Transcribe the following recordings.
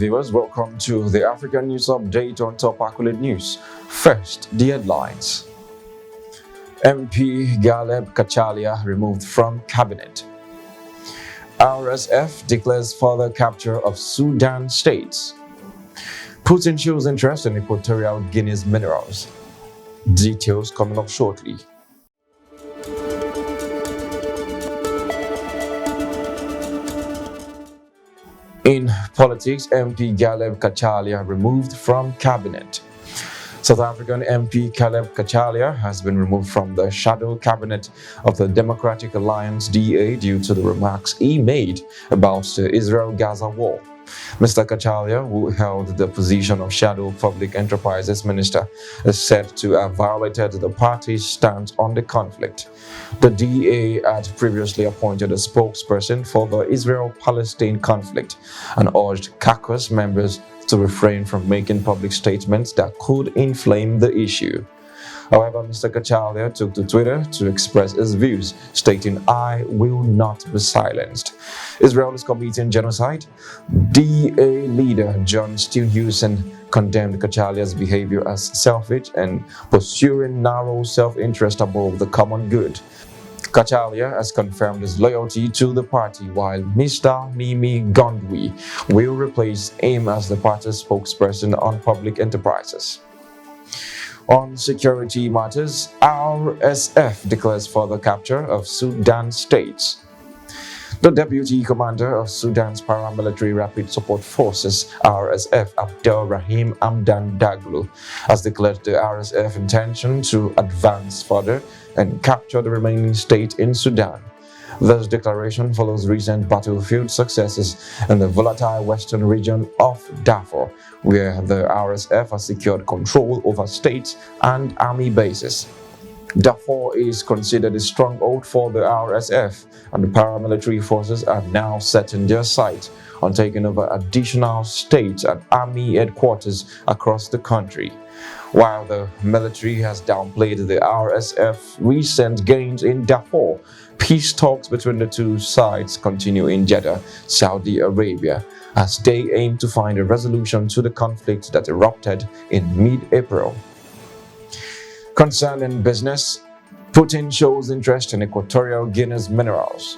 viewers, welcome to the African News Update on Top Accolade News. First, the headlines. MP Galeb Kachalia removed from cabinet. RSF declares further capture of Sudan states. Putin shows interest in Equatorial Guinea's minerals. Details coming up shortly. In politics, MP Galeb Kachalia removed from cabinet. South African MP Galeb Kachalia has been removed from the shadow cabinet of the Democratic Alliance DA due to the remarks he made about the Israel-Gaza war. Mr. Kachalia, who held the position of Shadow Public Enterprises Minister, is said to have violated the party's stance on the conflict. The DA had previously appointed a spokesperson for the Israel-Palestine conflict and urged caucus members to refrain from making public statements that could inflame the issue. However, Mr. Kachalia took to Twitter to express his views, stating, "I will not be silenced." Israel is committing genocide. DA leader John Steenhuisen condemned Kachalia's behavior as selfish and pursuing narrow self-interest above the common good. Kachalia has confirmed his loyalty to the party, while Mr. Mimi Gondwi will replace him as the party's spokesperson on public enterprises. On security matters, RSF declares further capture of Sudan states. The Deputy Commander of Sudan's paramilitary Rapid Support Forces, RSF, Abdel Rahim Hamdan Daglo, has declared the RSF intention to advance further and capture the remaining state in Sudan. This declaration follows recent battlefield successes in the volatile western region of Darfur, where the RSF has secured control over states and army bases. Darfur is considered a stronghold for the RSF, and the paramilitary forces are now setting their sights on taking over additional states and army headquarters across the country. While the military has downplayed the RSF's recent gains in Darfur, peace talks between the two sides continue in Jeddah, Saudi Arabia, as they aim to find a resolution to the conflict that erupted in mid-April. Concerning business, Putin shows interest in Equatorial Guinea's minerals.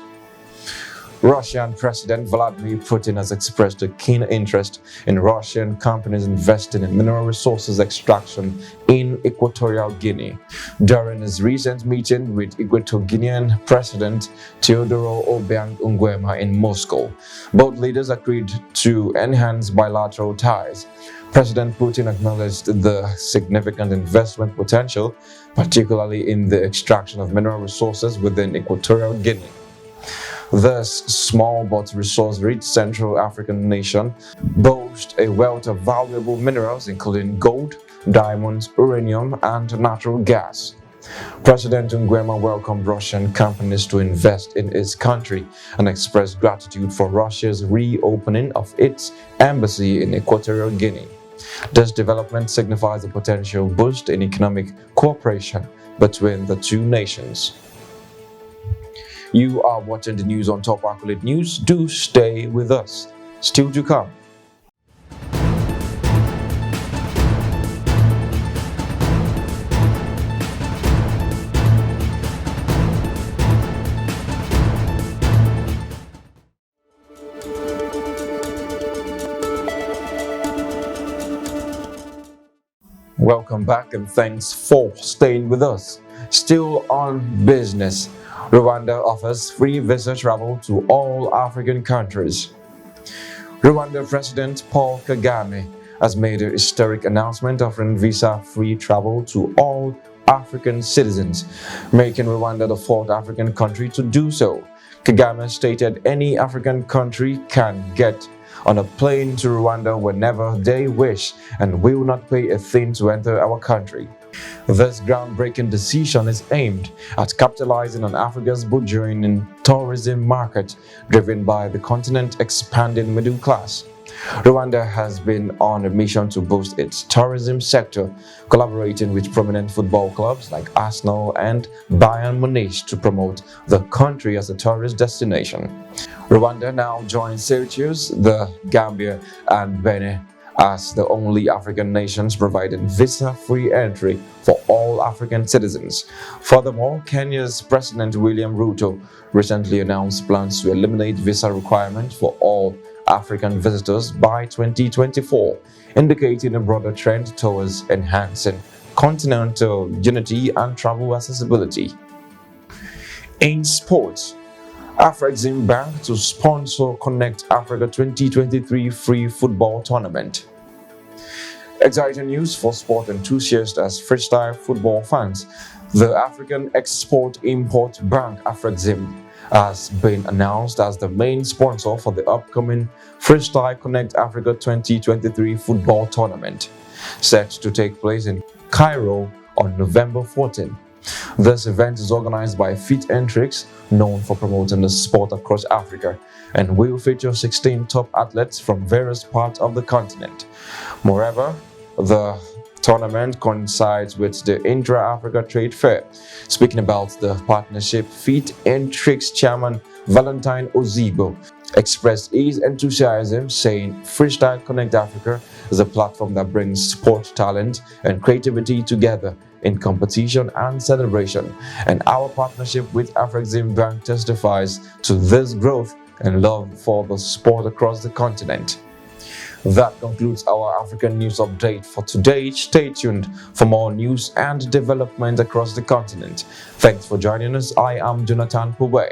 Russian President Vladimir Putin has expressed a keen interest in Russian companies investing in mineral resources extraction in Equatorial Guinea. During his recent meeting with Equatorial Guinean President Teodoro Obiang Nguema in Moscow, both leaders agreed to enhance bilateral ties. President Putin acknowledged the significant investment potential, particularly in the extraction of mineral resources within Equatorial Guinea. This small but resource-rich Central African nation boasts a wealth of valuable minerals including gold, diamonds, uranium, and natural gas. President Nguema welcomed Russian companies to invest in his country and expressed gratitude for Russia's reopening of its embassy in Equatorial Guinea. This development signifies a potential boost in economic cooperation between the two nations. You are watching the news on Top Accolade News. Do stay with us. Still to come. Welcome back and thanks for staying with us. Still on business, Rwanda offers free visa travel to all African countries. Rwanda President Paul Kagame has made a historic announcement offering visa-free travel to all African citizens, making Rwanda the fourth African country to do so. Kagame stated any African country can get on a plane to Rwanda whenever they wish and will not pay a thing to enter our country. This groundbreaking decision is aimed at capitalizing on Africa's burgeoning tourism market, driven by the continent's expanding middle class. Rwanda has been on a mission to boost its tourism sector, collaborating with prominent football clubs like Arsenal and Bayern Munich to promote the country as a tourist destination. Rwanda now joins Seychelles, the Gambia, and Benin as the only African nations providing visa-free entry for all African citizens. Furthermore, Kenya's President William Ruto recently announced plans to eliminate visa requirements for all African visitors by 2024, indicating a broader trend towards enhancing continental unity and travel accessibility. In sports, Afrexim Bank to sponsor Connect Africa 2023 free football tournament. Exciting news for sport enthusiasts as freestyle football fans. The African Export-Import Bank Afrexim has been announced as the main sponsor for the upcoming Freestyle Connect Africa 2023 football tournament, set to take place in Cairo on November 14. This event is organized by Fit Tricks, known for promoting the sport across Africa, and will feature 16 top athletes from various parts of the continent. Moreover, the tournament coincides with the Intra-Africa Trade Fair. Speaking about the partnership, Fit Tricks chairman Valentine Ozibo expressed his enthusiasm, saying Freestyle Connect Africa is a platform that brings sport talent and creativity together in competition and celebration, and our partnership with Afrexim Bank testifies to this growth and love for the sport across the continent. That concludes our African news update for today. Stay tuned for more news and development across the continent. Thanks for joining us. I am Jonathan Pube.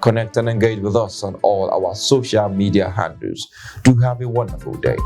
Connect and engage with us on all our social media handles. Do have a wonderful day.